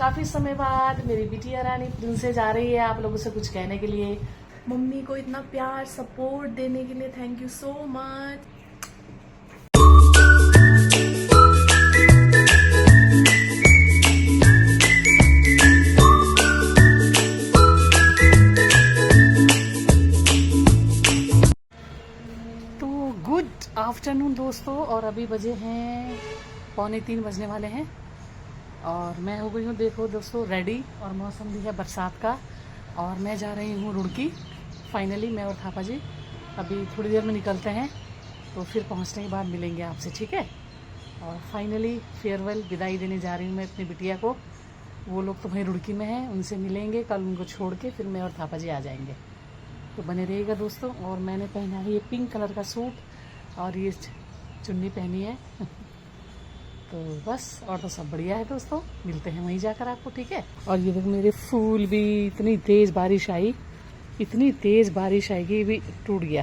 काफी समय बाद मेरी बिटिया रानी प्रिंसेस आ रही है आप लोगों से कुछ कहने के लिए। मम्मी को इतना प्यार सपोर्ट देने के लिए थैंक यू सो मच। तो गुड आफ्टरनून दोस्तों, और अभी बजे हैं 2:45 बजने वाले हैं और मैं हो गई हूँ देखो दोस्तों रेडी, और मौसम भी है बरसात का और मैं जा रही हूँ रुड़की। फाइनली मैं और थापा जी अभी थोड़ी देर में निकलते हैं, तो फिर पहुँचने के बाद मिलेंगे आपसे, ठीक है। और फाइनली फेयरवेल विदाई देने जा रही हूँ मैं अपनी बिटिया को। वो लोग तो वहीं रुड़की में हैं, उनसे मिलेंगे कल, उनको छोड़ के फिर मैं और थापा जी आ जाएंगे। तो बने रहिएगा दोस्तों। और मैंने पहना है ये पिंक कलर का सूट और ये चुन्नी पहनी है तो बस, और तो सब बढ़िया है दोस्तों। मिलते हैं वहीं जाकर आपको, ठीक है। और ये देखो मेरे फूल भी, इतनी तेज़ बारिश आई, इतनी तेज़ बारिश आई कि भी टूट गया।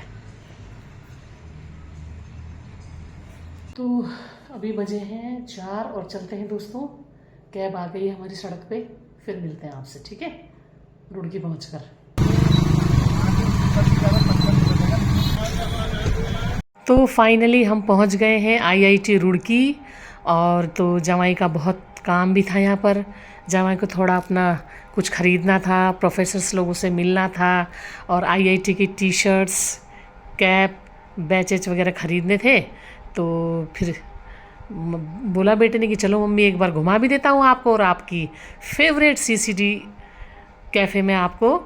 तो अभी बजे हैं 4 और चलते हैं दोस्तों। कैब आ गई है हमारी सड़क पे, फिर मिलते हैं आपसे, ठीक है, रुड़की पहुँचकर। तो फाइनली हम पहुंच गए हैं IIT रुड़की। और तो जमाई का बहुत काम भी था यहाँ पर। जमाई को थोड़ा अपना कुछ ख़रीदना था, प्रोफेसर्स लोगों से मिलना था और IIT की टी शर्ट्स, कैप, बैचेज वगैरह ख़रीदने थे। तो फिर बोला बेटे ने कि चलो मम्मी एक बार घुमा भी देता हूँ आपको, और आपकी फेवरेट CCD कैफ़े में आपको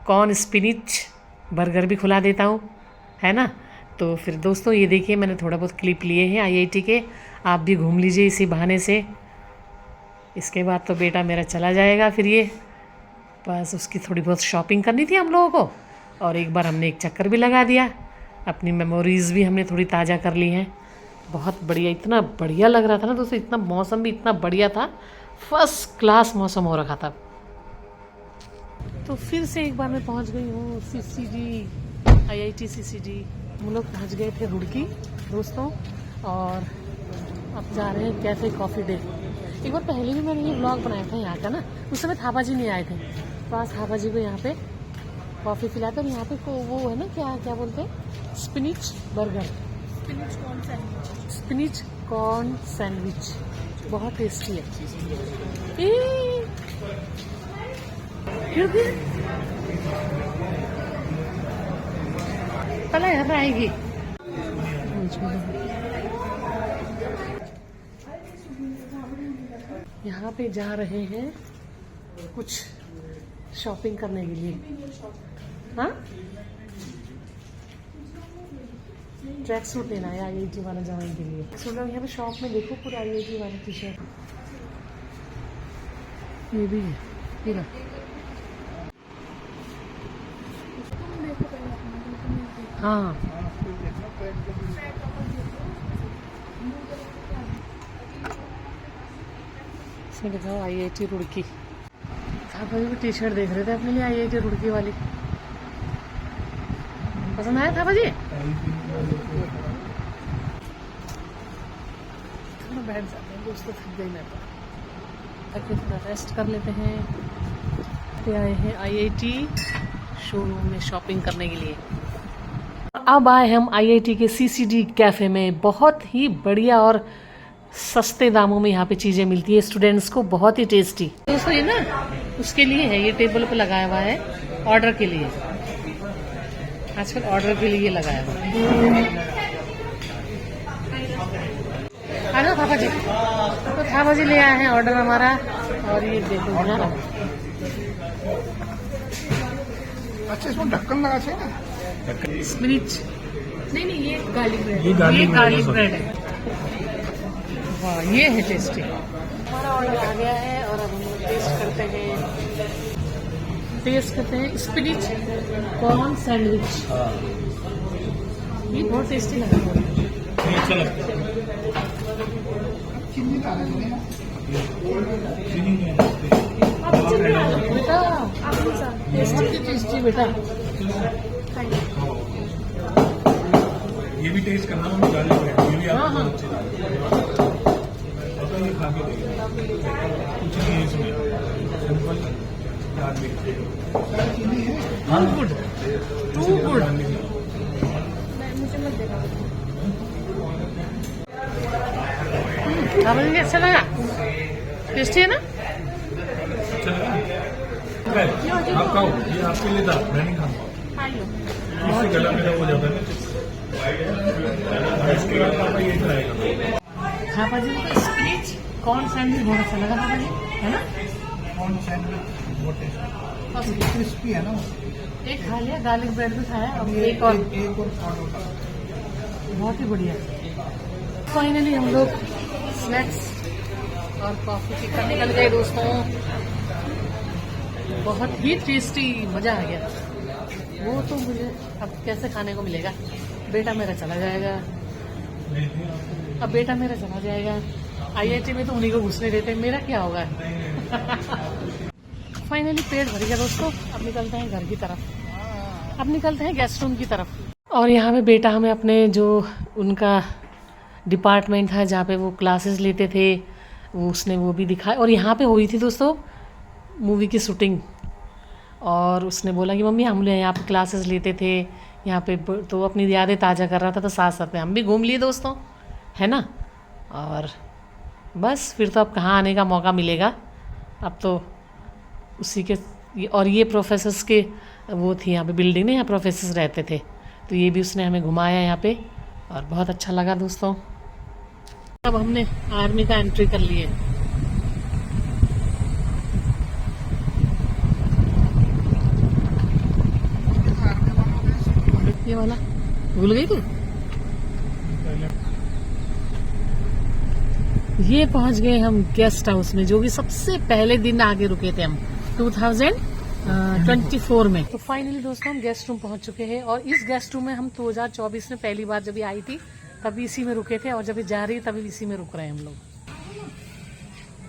कॉर्न स्पिनिच बर्गर भी खुला देता हूँ, है ना। तो फिर दोस्तों ये देखिए मैंने थोड़ा बहुत क्लिप लिए हैं IIT के, आप भी घूम लीजिए इसी बहाने से। इसके बाद तो बेटा मेरा चला जाएगा फिर, ये बस उसकी थोड़ी बहुत शॉपिंग करनी थी हम लोगों को, और एक बार हमने एक चक्कर भी लगा दिया, अपनी मेमोरीज़ भी हमने थोड़ी ताज़ा कर ली हैं। बहुत बढ़िया, इतना बढ़िया लग रहा था ना दोस्तों, इतना मौसम भी इतना बढ़िया था, फर्स्ट क्लास मौसम हो रखा था। तो फिर से एक बार मैं पहुंच गई हूँ IIT CCD। हम लोग पहुंच गए थे रुड़की दोस्तों, और अब जा रहे हैं कैफ़े कॉफ़ी डे। एक बार पहले भी मैंने ये ब्लॉग बनाया था यहाँ का ना, उस समय थापा जी नहीं आए थे, तो आज थापा जी को यहाँ पे कॉफ़ी पिलाते। और यहाँ पे वो है ना, क्या क्या बोलते हैं, spinach burger, spinach corn sandwich, बहुत टेस्टी है। कल यहाँ आएगी। यहाँ पे जा रहे हैं कुछ शॉपिंग करने के लिए। हाँ, ट्रैक सूट लेना है IIT वाला जमाने के लिए। सुन लो यहाँ पे शॉप में देखो पूरा IIT वाला टी शर्ट, ये भी है पूरा। हाँ इसमें दिखाओ IIT रुड़की। आप अभी भी टी शर्ट देख रहे थे अपने लिए IIT रुड़की वाली, पसंद आया था भाजी? बैठ जाते हैं दोस्तों, थक गई मैं तो, थोड़ा रेस्ट कर लेते हैं। पे आए हैं IIT शोरूम में शॉपिंग करने के लिए। अब आए हम IIT के CCD कैफ़े में। बहुत ही बढ़िया और सस्ते दामों में यहाँ पे चीज़ें मिलती है स्टूडेंट्स को, बहुत ही टेस्टी। दोस्तों ये ना उसके लिए है, ये टेबल पे लगाया हुआ है ऑर्डर के लिए, आजकल ऑर्डर के लिए लगाया हुआ है। ना थापा जी, तो थापा जी ले आए हैं ऑर्डर हमारा, और ये देखो ना, अच्छा इसमें ढक्कन लगा चाहिए ना, स्पिनिच नहीं, ये गार्लिक ब्रेड, ये गार्लिक ब्रेड है। वाह ये है टेस्टी। हमारा ऑर्डर आ गया है और अब हम लोग टेस्ट करते हैं स्पिनिच कॉर्न सैंडविच। ये बहुत टेस्टी लग रहा है, अच्छा लगता है। बेटा टेस्टी बेटा, ये भी टेस्ट करना मम्मी, गार्लिक ब्रेड ये भी हाँ आपको अच्छी लगेगी। ये खा के देखिए, कुछ नहीं है इसमें। चीनी है। Good, too good. मुझे मत देना। खाने में अच्छा लगा, टेस्टी है ना? आप खाओ, ये आपके लिए था, मैं नहीं खाता। खा लो। इससे गला मेरा हो जाता है ना। इसके बाद पापा ये खाएगा। पापा जी को स्पीच कॉर्न सैंडविच बहुत अच्छा लगा पापा जी, है ना? कौन सैंडविच बहुत टेस्टी क्रिस्पी है ना वो। एक खा लिया, गार्लिक ब्रेड भी खाया, अब एक और होता है। बहुत ही बढ़िया। फाइनली हम लोग स्नैक्स और कॉफी पी कर निकल गए दोस्तों। बहुत ही टेस्टी, मजा आ गया। वो तो मुझे अब कैसे खाने को मिलेगा, बेटा मेरा चला जाएगा। अब बेटा मेरा चला जाएगा, आईआईटी में तो उन्हीं को घुसने देते हैं, मेरा क्या होगा। फाइनली पेट भर गया दोस्तों, अब निकलते हैं घर की तरफ, अब निकलते हैं गेस्ट रूम की तरफ। और यहाँ पे बेटा हमें अपने जो उनका डिपार्टमेंट है जहाँ पे वो क्लासेस लेते थे, वो उसने वो भी दिखाया। और यहाँ पे हुई थी दोस्तों मूवी की शूटिंग, और उसने बोला कि मम्मी हम लोग यहाँ पे क्लासेस लेते थे यहाँ पे, तो अपनी यादें ताज़ा कर रहा था, तो साथ साथ में हम भी घूम लिए दोस्तों, है ना। और बस फिर तो अब कहाँ आने का मौका मिलेगा, अब तो उसी के। और ये प्रोफेसर्स के वो थी यहाँ पे बिल्डिंग में, यहाँ प्रोफेसर्स रहते थे, तो ये भी उसने हमें घुमाया यहाँ पे, और बहुत अच्छा लगा दोस्तों। अब हमने आर्मी का एंट्री कर लिए। ये वाला भूल गई तू? ये पहुंच गए हम गेस्ट हाउस में, जो कि सबसे पहले दिन आगे रुके थे हम 2024 में। तो फाइनली दोस्तों हम गेस्ट रूम पहुंच चुके हैं, और इस गेस्ट रूम में हम 2024 में पहली बार जब ये आई थी तभी इसी में रुके थे, और जब ये जा रही तभी इसी में रुक रहे हैं हम लोग।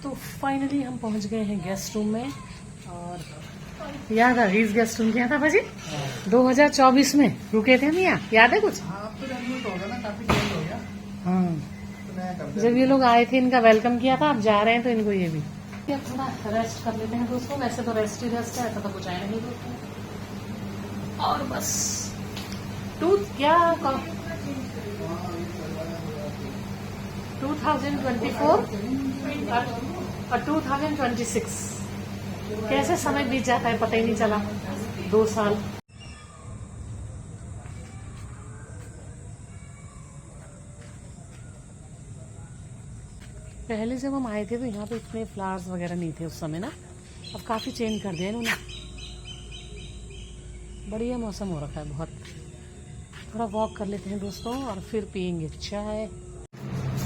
तो फाइनली हम पहुंच गए हैं गेस्ट रूम में। और याद आ गई इस गेस्ट रूम की, याद था भाजी 2024 में रुके थे हम यहाँ, याद है कुछ? हाँ, अब तो रेनोवेट हो गया ना, काफी चेंज हो गया, हाँ, तो नया कर दिया। जब ये लोग आए थे इनका वेलकम किया था, अब जा रहे हैं तो इनको ये भी क्या थोड़ा रेस्ट कर लेते हैं दोस्तों। वैसे तो रेस्ट ही रेस्ट है, ऐसा तो कुछ आया नहीं दोस्तों। और बस टूथ क्या 2024 और 2026 कैसे समय बीत जाता है पता ही नहीं चला, 2 साल। पहले जब हम आए थे तो यहाँ पे इतने फ्लावर्स वगैरह नहीं थे उस समय ना, अब काफ़ी चेंज कर दिया इन्होंने। बढ़िया मौसम हो रखा है बहुत। थोड़ा वॉक कर लेते हैं दोस्तों, और फिर पियेंगे चाय।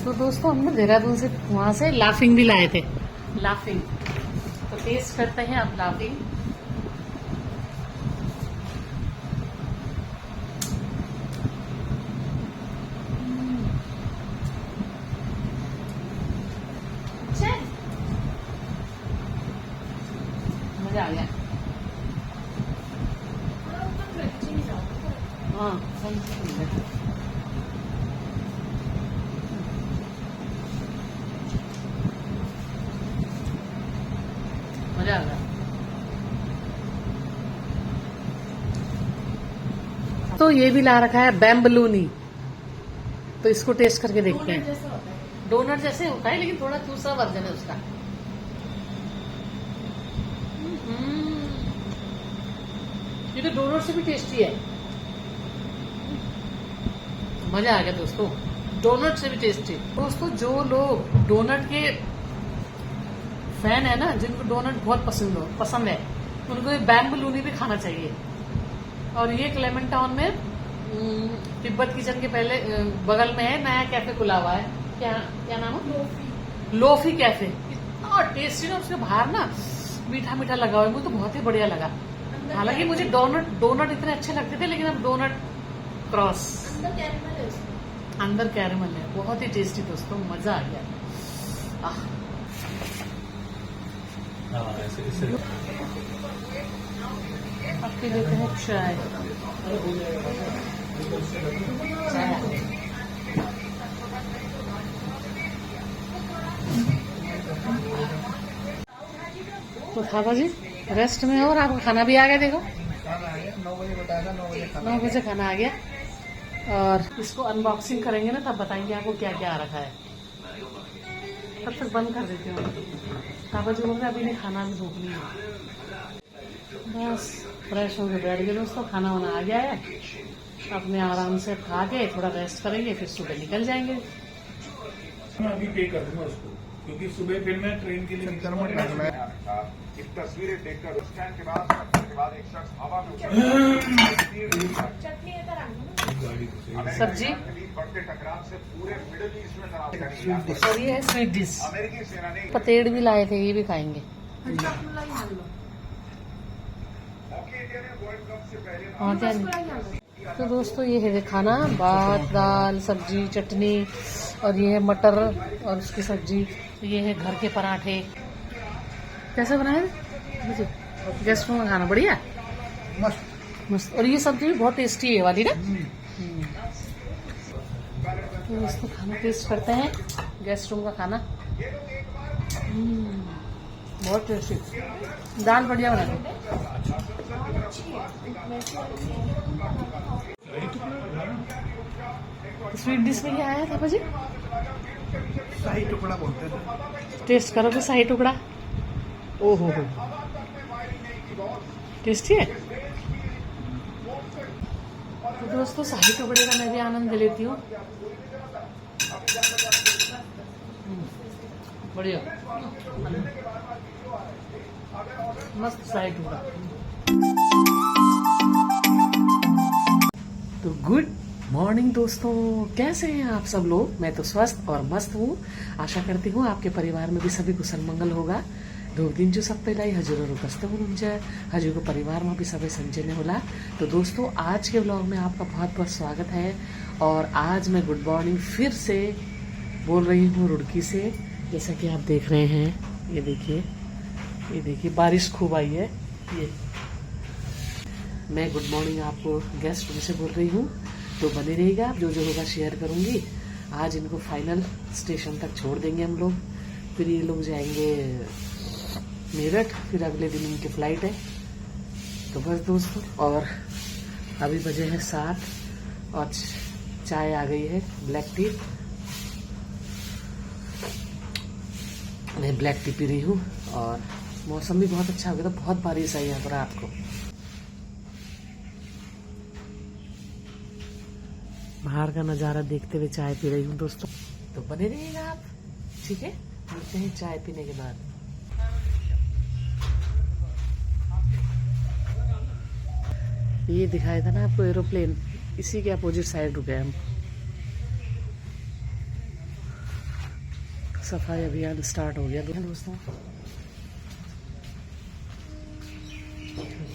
तो दोस्तों हमने देहरादून से वहाँ से लाफिंग भी लाए थे, लाफिंग, तो टेस्ट करते हैं अब लाफिंग। मजा आ गया। हाँ सही से मजा आ गया। तो ये भी ला रखा है बैम्बलूनी, तो इसको टेस्ट करके देखते हैं। डोनट जैसे होता है लेकिन थोड़ा दूसरा वर्जन है उसका। ये तो डोनट से भी टेस्टी है, मजा आ गया दोस्तों, डोनट से भी टेस्टी। दोस्तों जो लोग डोनट के फैन है ना, जिनको डोनट बहुत पसंद है, उनको ये बैम्बलूनी भी खाना चाहिए। और ये क्लेमेंट टाउन में तिब्बत किचन के पहले बगल में है, नया कैफे खुला हुआ है। क्या नाम है? Lofi cafe. इतना टेस्टी ना, उसके बाहर ना मीठा मीठा लगा हुआ है, मुझे तो बहुत ही बढ़िया लगा। हालांकि मुझे डोनट इतने अच्छे लगते थे, लेकिन अब डोनट क्रॉस, अंदर कैरेमल है, बहुत ही टेस्टी दोस्तों, मजा आ गया। अब पी लेते हैं चाय। तो था बाजी रेस्ट में हो और आपका खाना भी आ गया। देखो खाना आ गया, 9 बजे बताया था, 9 बजे खाना 9 बजे खाना आ गया। और इसको अनबॉक्सिंग करेंगे ना, तब बताएंगे आपको क्या क्या आ रखा है। तब तक बंद कर देती हूँ। पापा जी बोल रहे अभी नहीं खाना, भी भूख नहीं है। बस फ्रेश होकर बैठ गए दोस्तों, खाना वाना आ गया है। अपने आराम से खा के थोड़ा रेस्ट करेंगे, फिर सुबह निकल जाएंगे। मैं अभी पे कर दूंगा उसको, क्योंकि सुबह फिर मैं ट्रेन के लिए चक्कर मत लगना है। एक तस्वीरें देखकर स्कैन के बाद एक शख्स हवा में सब्जी बढ़ते टकराव से पूरे मिडिल ईस्ट में तनाव और ये है स्वीट डिश। अमेरिकी सेना ने पतेड़ भी लाए थे, ये भी खाएंगे। और क्या नहीं। तो दोस्तों ये है खाना, भात दाल सब्जी चटनी, और ये है मटर और उसकी सब्जी। ये है घर के पराठे। कैसे बनाए? गेस्ट रूम में खाना बढ़िया मस्त। मस्त। और ये सब्जी भी बहुत टेस्टी है वाली ना। तो दोस्तों खाना टेस्ट करते हैं, गेस्ट रूम का खाना। बहुत टेस्टी। दाल बढ़िया बना। स्वीट डिश में क्या आया था भाजी? शाही टुकड़ा बोलते हैं। टेस्ट करोगे शाही टुकड़ा? ओहो हो, टेस्टी है। तो दोस्तों शाही टुकड़े का मैं भी आनंद लेती हूँ। बढ़िया मस्त शाही टुकड़ा। तो गुड मॉर्निंग दोस्तों, कैसे हैं आप सब लोग? मैं तो स्वस्थ और मस्त हूँ। आशा करती हूँ आपके परिवार में भी सभी कुशल मंगल होगा। दो दिन जो सब पहला हजूर रुकस्ते मुझे हजूर को परिवार में भी सभी संजय ने होला। तो दोस्तों आज के ब्लॉग में आपका बहुत बहुत स्वागत है। और आज मैं गुड मॉर्निंग फिर से बोल रही हूँ रुड़की से। जैसा कि आप देख रहे हैं, ये देखिए बारिश खूब आई है। ये मैं गुड मॉर्निंग आपको गेस्ट रूम से बोल रही हूँ। तो बने रहिएगा, आप जो जो होगा शेयर करूँगी। आज इनको फाइनल स्टेशन तक छोड़ देंगे हम लोग, फिर ये लोग जाएंगे मेरठ, फिर अगले दिन इनकी फ्लाइट है। तो बस दोस्तों, और अभी बजे हैं 7 और चाय आ गई है, ब्लैक टी। मैं ब्लैक टी पी रही हूँ और मौसम भी बहुत अच्छा हो गया। तो बहुत बारिश आई यहाँ पर रात को। बाहर का नज़ारा देखते हुए चाय पी रही हूँ दोस्तों। तो बने रहिएगा आप, ठीक है? मिलते हैं चाय पीने के बाद। ये दिखाया था ना आपको एरोप्लेन, इसी के अपोजिट साइड रुके हम। सफाई अभियान स्टार्ट हो गया दोस्तों।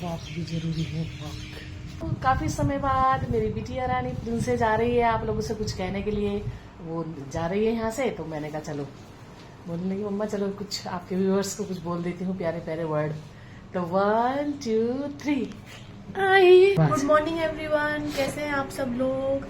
वॉक भी जरूरी है, वॉक। काफी समय बाद मेरी बिटिया रानी प्रिंसेस जा रही है आप लोगों से कुछ कहने के लिए। वो जा रही है यहाँ से, तो मैंने कहा चलो, बोलने लगी मम्मा चलो कुछ आपके व्यूअर्स को कुछ बोल देती हूँ, प्यारे प्यारे वर्ड। तो 1 2 3 आई। गुड मॉर्निंग एवरीवन, कैसे हैं आप सब लोग?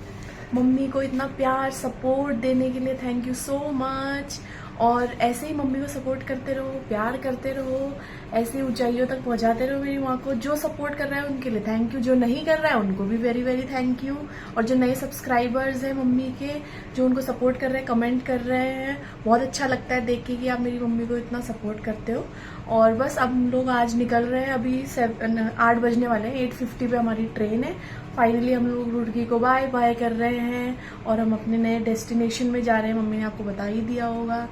मम्मी को इतना प्यार सपोर्ट देने के लिए थैंक यू सो मच। और ऐसे ही मम्मी को सपोर्ट करते रहो, प्यार करते रहो, ऐसी ऊंचाइयों तक पहुंचाते रहो मेरी माँ को। जो सपोर्ट कर रहा है उनके लिए थैंक यू, जो नहीं कर रहा है उनको भी वेरी वेरी थैंक यू। और जो नए सब्सक्राइबर्स हैं मम्मी के, जो उनको सपोर्ट कर रहे हैं, कमेंट कर रहे हैं, बहुत अच्छा लगता है देख के कि आप मेरी मम्मी को इतना सपोर्ट करते हो। और बस अब हम लोग आज निकल रहे हैं, अभी 8 बजने वाले हैं, 8:50 पे हमारी ट्रेन है। फाइनली हम लोग रुड़की को बाय बाय कर रहे हैं और हम अपने नए डेस्टिनेशन में जा रहे हैं। मम्मी ने आपको बता ही दिया होगा,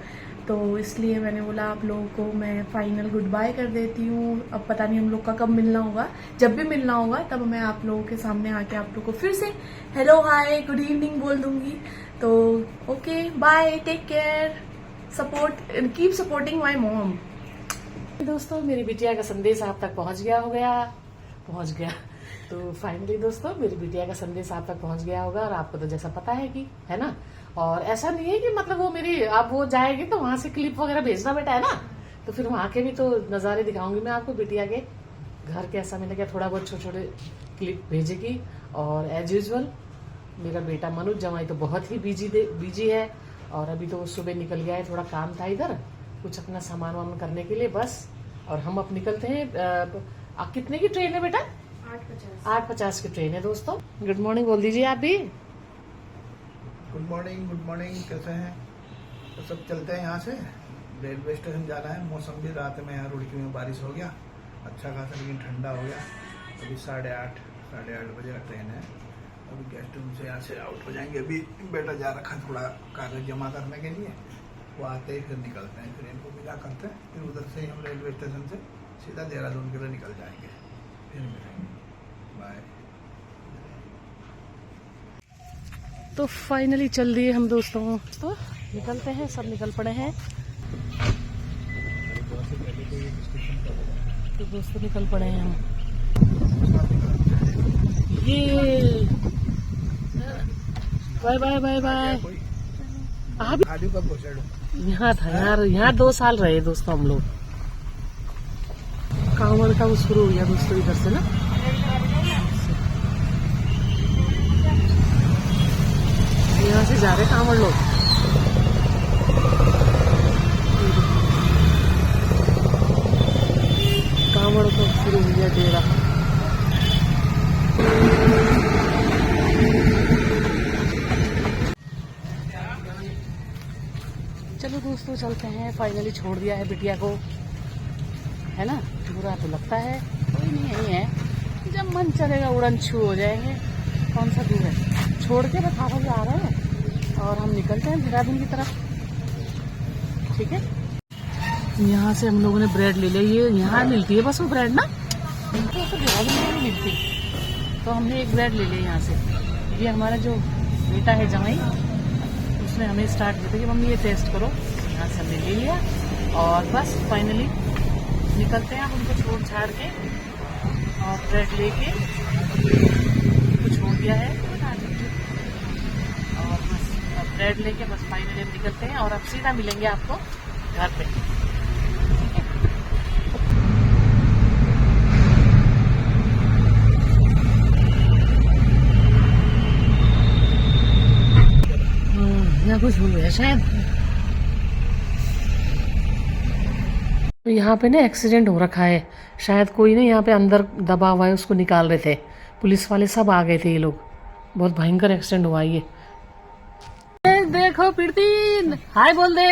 तो इसलिए मैंने बोला आप लोगों को मैं फाइनल गुड बाय कर देती हूँ। अब पता नहीं हम लोग का कब मिलना होगा, जब भी मिलना होगा तब मैं आप लोगों के सामने आके आप लोग को फिर से हेलो हाय गुड इवनिंग बोल दूंगी। तो okay bye, take care, support, keep supporting my mom. दोस्तों मेरी बिटिया का संदेश आप तक पहुंच गया। तो फाइनली दोस्तों मेरी बिटिया का संदेश आप तक पहुंच गया होगा। और आपको तो जैसा पता है कि है ना, और ऐसा नहीं है कि मतलब वो मेरी अब वो जाएगी तो वहां से क्लिप वगैरह भेजना बेटा, है ना। तो फिर वहां के भी तो नज़ारे दिखाऊंगी मैं आपको, बिटिया के घर कैसा मैंने क्या थोड़ा बहुत छोटे छोटे क्लिप भेजेगी। और एज यूजल मेरा बेटा मनुज जमाई तो बहुत ही बिजी है। और अभी तो वो सुबह निकल गया है, थोड़ा काम था इधर कुछ अपना सामान वामान करने के लिए बस। और हम अब निकलते हैं। कितने की ट्रेन है बेटा? 8:50 की ट्रेन है दोस्तों। गुड मॉर्निंग बोल दीजिए आप भी। गुड मॉर्निंग, कैसे हैं? तो सब चलते हैं यहाँ से, रेलवे स्टेशन जाना है। मौसम भी रात में यहाँ रुड़की में बारिश हो गया अच्छा खासा, लेकिन ठंडा हो गया। अभी 8:30 बजे का ट्रेन है। अभी गेस्ट रूम से यहाँ से आउट हो जाएंगे। अभी बेटा जा रखा थोड़ा कागज जमा करने के लिए, वो आते ही फिर निकलते हैं। ट्रेन को विदा करते हैं, फिर उधर से ही हम रेलवे स्टेशन से सीधा देहरादून के लिए निकल जाएंगे। फिर मिलेंगे, बाय। तो फाइनली चल दिए हम दोस्तों, तो निकलते हैं, सब निकल पड़े हैं। तो दोस्तों निकल पड़े हैं हम। ये बाय बाय बाय बाय। आप आजू का पोस्टर यहाँ था यार, यहाँ 2 साल रहे दोस्तों हम लोग। कांवड़ का वो शुरू हो गया दोस्तों इधर से ना। यहाँ से जा रहे कांवड़ लोग। कांवड़ को शुरू हो गया डेरा। चलो दोस्तों चलते हैं। फाइनली छोड़ दिया है बिटिया को, है ना। बुरा तो लगता है, कोई नहीं है। जब मन चलेगा उड़न छू हो जाएंगे। कौन सा दूर है, छोड़ के बस हाथों से आ रहे हैं और हम निकलते हैं देहरादून की तरफ। ठीक है, यहाँ से हम लोगों ने ब्रेड ले ली। ये यहाँ मिलती है बस वो ब्रेड ना, तो देहरादून में नहीं मिलती। तो हमने एक ब्रेड ले लिया यहाँ से। ये हमारा जो बेटा है जमाई, उसने हमें स्टार्ट किया था कि मम्मी ये टेस्ट करो। यहाँ से हमने ले लिया और बस फाइनली निकलते हैं। हम उनको छोड़ छाड़ के और ब्रेड लेके उनको छोड़ दिया है और बस अब ब्रेड लेके बस फाइनली हम निकलते हैं और अब सीधा मिलेंगे आपको घर पे। यहाँ कुछ हो गया शायद। तो यहाँ पे ना एक्सीडेंट हो रखा है शायद। कोई ना यहाँ पे अंदर दबा हुआ है, उसको निकाल रहे थे। पुलिस वाले सब आ गए थे। ये लोग, बहुत भयंकर एक्सीडेंट हुआ ये। देखो प्रीति, हाय बोल दे।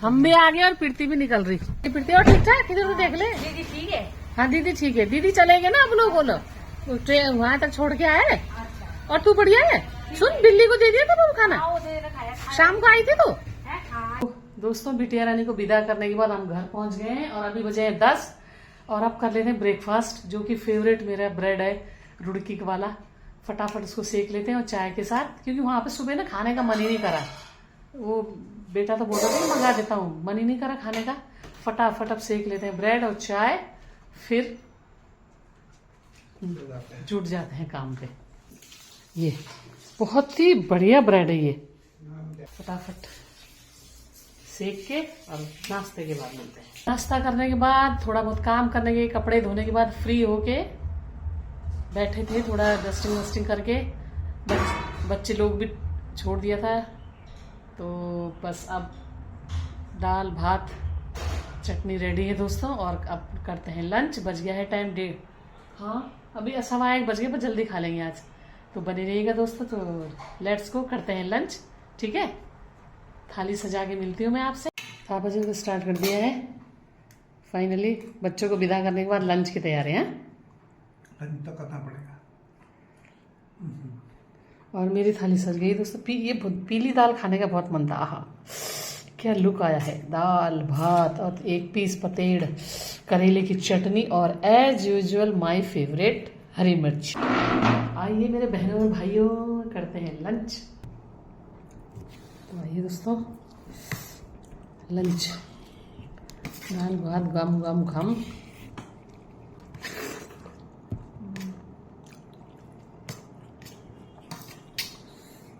हम भी आ गए और प्रीति भी निकल रही। प्रीति और ठीक ठाक, किधर देख ले। दीदी ठीक है? हाँ दीदी ठीक है। दीदी चलेंगे ना, आप लोग बोलो ट्रेन वहाँ तक छोड़ के आए। और तू बढ़िया है। सुन, बिल्ली को दे दिया था वो खाना, शाम को आई थी तो। दोस्तों बिटिया रानी को विदा करने के बाद हम घर पहुंच गए हैं और अभी बजे हैं 10 और अब कर लेते हैं ब्रेकफास्ट, जो कि फेवरेट मेरा ब्रेड है रुड़की वाला। फटाफट उसको सेक लेते हैं और चाय के साथ, क्योंकि वहां पे सुबह ना खाने का मन ही नहीं करा। वो बेटा तो बोल रहा था मंगा देता हूँ, मन ही नहीं करा खाने का। फटाफट अब सेक लेते हैं ब्रेड और चाय, फिर जुट जाते हैं काम पे। ये बहुत ही बढ़िया ब्रेड है ये। फटाफट सेक के और नाश्ते के बाद मिलते हैं। नाश्ता करने के बाद थोड़ा बहुत काम करने के, कपड़े धोने के बाद फ्री होके बैठे थे, थोड़ा डस्टिंग वस्टिंग करके। बच्चे लोग भी छोड़ दिया था, तो बस अब दाल भात चटनी रेडी है दोस्तों। और अब करते हैं लंच। बज गया है टाइम 1:30। हाँ अभी 1:15 बज गए, पर जल्दी खा लेंगे आज। तो बने रहिएगा दोस्तों। तो लेट्स गो, करते हैं लंच। ठीक है, थाली सजा के मिलती हूँ मैं आपसे। 7 बजे को स्टार्ट कर दिया है। फाइनली बच्चों को विदा करने के बाद लंच की तैयारी है। लंच तो करना पड़ेगा। और मेरी थाली सज गई दोस्तों। ये पीली दाल खाने का बहुत मन था। आहा क्या लुक आया है। दाल भात और 1 पीस पतेड़, करेले की चटनी और एज यूजुअल माय फेवरेट हरी मिर्च। आइए मेरे बहनों और भाइयों, करते हैं लंच। तो आइए दोस्तों, लंच। दाल भात गम गम घम।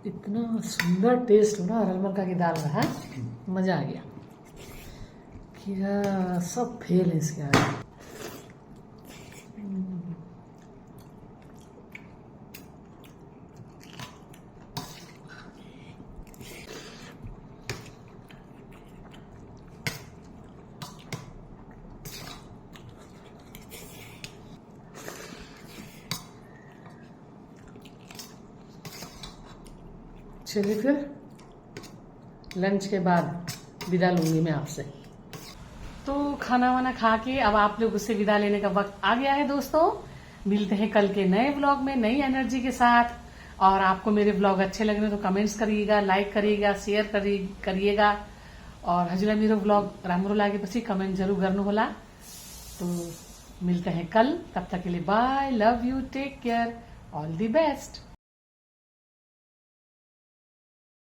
इतना सुंदर टेस्ट हो ना अरल मक्का की दाल का, है मजा आ गया। क्या सब फेल है इसके आगे। चलिए फिर लंच के बाद विदा लूंगी मैं आपसे। तो खाना वाना खा के अब आप लोगों से विदा लेने का वक्त आ गया है दोस्तों। मिलते हैं कल के नए व्लॉग में नई एनर्जी के साथ। और आपको मेरे व्लॉग अच्छे लग रहे तो कमेंट्स करिएगा, लाइक करिएगा, शेयर करिएगा। और हजला मेरो व्लॉग राम्रो लागे पछि कमेंट जरूर गर्नु होला। तो मिलते हैं कल, तब तक के लिए bye, love you, take care, all the best.